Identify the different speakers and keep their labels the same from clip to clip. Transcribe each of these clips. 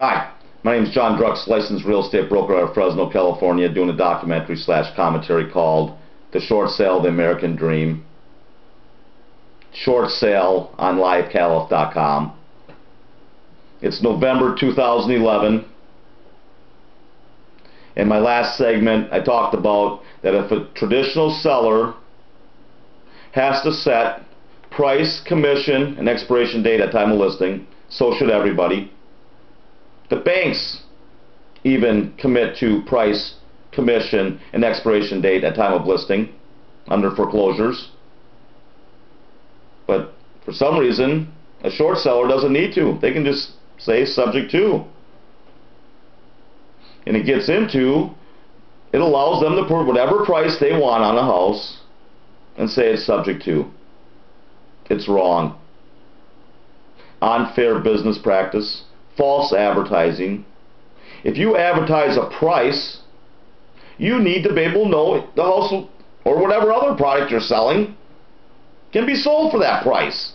Speaker 1: Hi, my name is John Drux, licensed real estate broker out of Fresno, California, doing a documentary / commentary called The Short Sale of the American Dream. Short sale on livecalif.com. It's November 2011. In my last segment, I talked about that if a traditional seller has to set price, commission, and expiration date at time of listing, so should everybody. The banks even commit to price, commission, and expiration date at time of listing under foreclosures. But for some reason, a short seller doesn't need to. They can just say subject to. And it gets into, it allows them to put whatever price they want on a house and say it's subject to. It's wrong. Unfair business practice. False advertising. If you advertise a price, you need to be able to know the house or whatever other product you're selling can be sold for that price.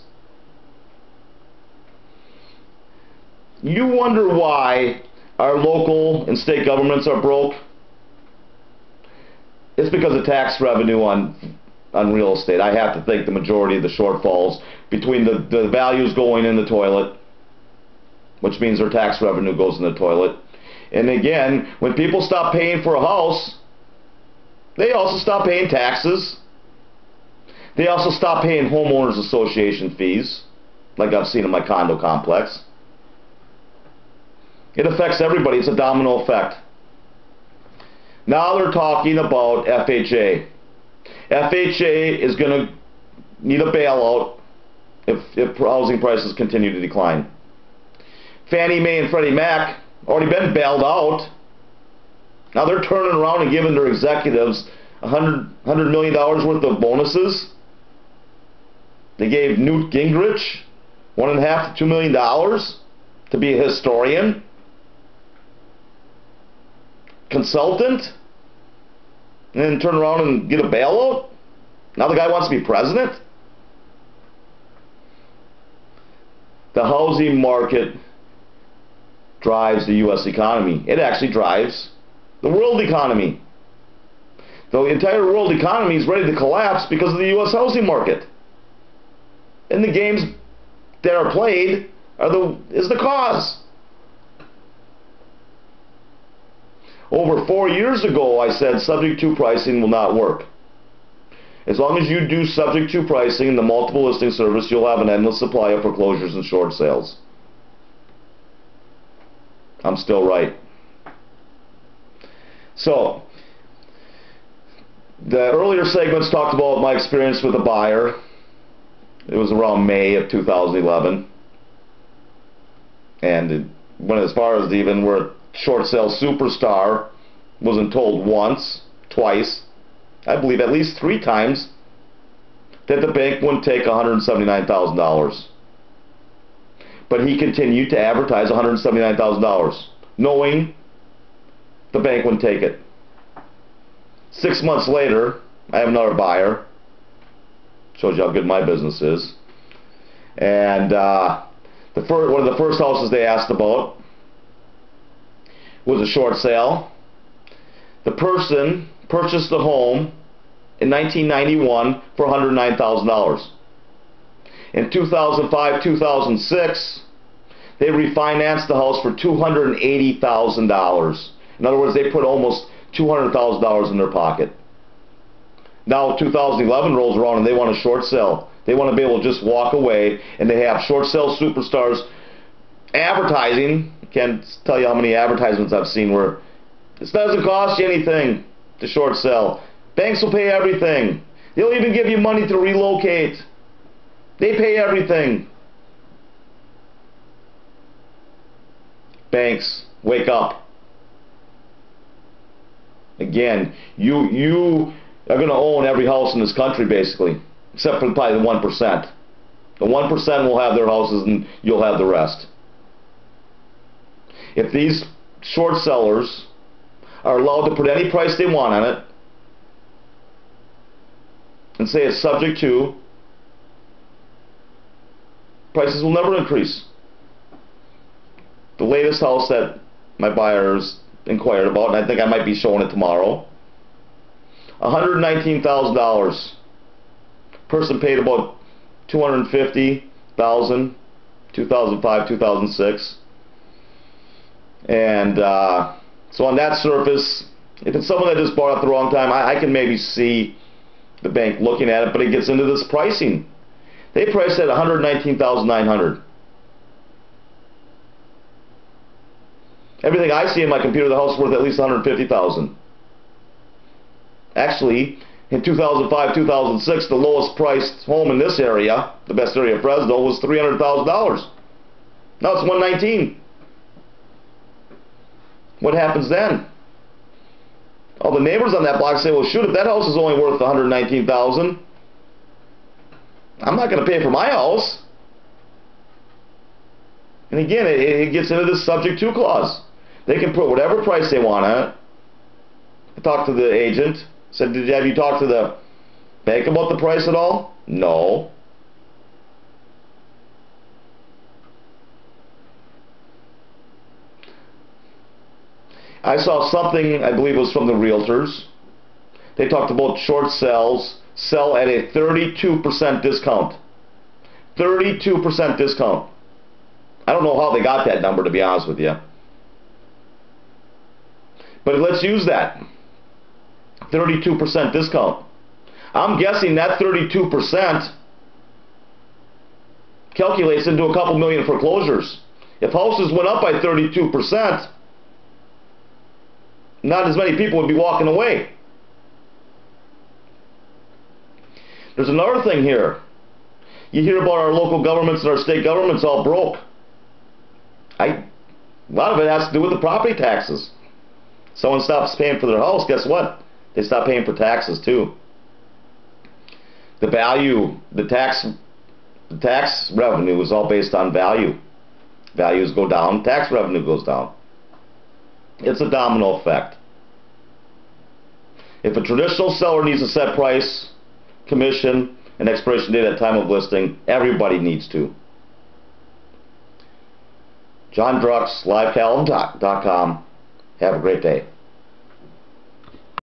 Speaker 1: You wonder why our local and state governments are broke? It's because of tax revenue on real estate. I have to think the majority of the shortfalls between the values going in the toilet, which means their tax revenue goes in the toilet. And again, when people stop paying for a house, they also stop paying taxes. They also stop paying homeowners association fees, like I've seen in my condo complex. It affects everybody. It's a domino effect. Now they're talking about FHA. FHA is going to need a bailout if housing prices continue to decline. Fannie Mae and Freddie Mac already been bailed out. Now they're turning around and giving their executives $100 million worth of bonuses. They gave Newt Gingrich $1.5 to $2 million to be a historian, consultant, and then turn around and get a bailout. Now the guy wants to be president. The housing market drives the U.S. economy. It actually drives the world economy. The entire world economy is ready to collapse because of the U.S. housing market. And the games that are played is the cause. Over 4 years ago, I said subject to pricing will not work. As long as you do subject to pricing in the multiple listing service, you'll have an endless supply of foreclosures and short sales. I'm still right. So, the earlier segments talked about my experience with a buyer. It was around May of 2011. And it went as far as even where a short sale superstar wasn't told once, twice, I believe at least 3 times, that the bank wouldn't take $179,000. But he continued to advertise $179,000, knowing the bank wouldn't take it. 6 months later, I have another buyer. Shows you how good my business is. And one of the first houses they asked about was a short sale. The person purchased the home in 1991 for $109,000. In 2005, 2006, they refinanced the house for $280,000. In other words, they put almost $200,000 in their pocket. Now 2011 rolls around and they want a short sale. They want to be able to just walk away, and they have short sale superstars advertising. I can't tell you how many advertisements I've seen where this doesn't cost you anything to short sell. Banks will pay everything. They'll even give you money to relocate. They pay everything. Banks, wake up. Again, you are going to own every house in this country basically, except for probably the 1%. The 1% will have their houses and you'll have the rest. If these short sellers are allowed to put any price they want on it and say it's subject to, prices will never increase. The latest house that my buyers inquired about, and I think I might be showing it tomorrow. $119,000. Person paid about $250,000, 2005, 2006. And so on that surface, if it's someone that just bought at the wrong time, I can maybe see the bank looking at it, but it gets into this pricing. They priced it at $119,900. Everything I see in my computer, the house is worth at least $150,000. Actually, in 2005, 2006, the lowest priced home in this area, the best area of Fresno, was $300,000. Now it's $119,000. What happens then? All the neighbors on that block say, well, shoot, if that house is only worth $119,000, I'm not going to pay for my house. And again, it gets into this subject to clause. They can put whatever price they want on it. I talked to the agent. Said, have you talked to the bank about the price at all? No. I saw something, I believe it was from the realtors. They talked about short sales, sell at a 32% discount. 32% discount. I don't know how they got that number, to be honest with you. But let's use that. 32% discount. I'm guessing that 32% calculates into a couple million foreclosures. If houses went up by 32%, not as many people would be walking away. There's another thing here. You hear about our local governments and our state governments all broke. A lot of it has to do with the property taxes. Someone stops paying for their house, guess what? They stop paying for taxes too. The value, the tax revenue is all based on value. Values go down, tax revenue goes down. It's a domino effect. If a traditional seller needs a set price, commission, and expiration date at time of listing, everybody needs to. John Drux, livecalendar.com. Have a great day.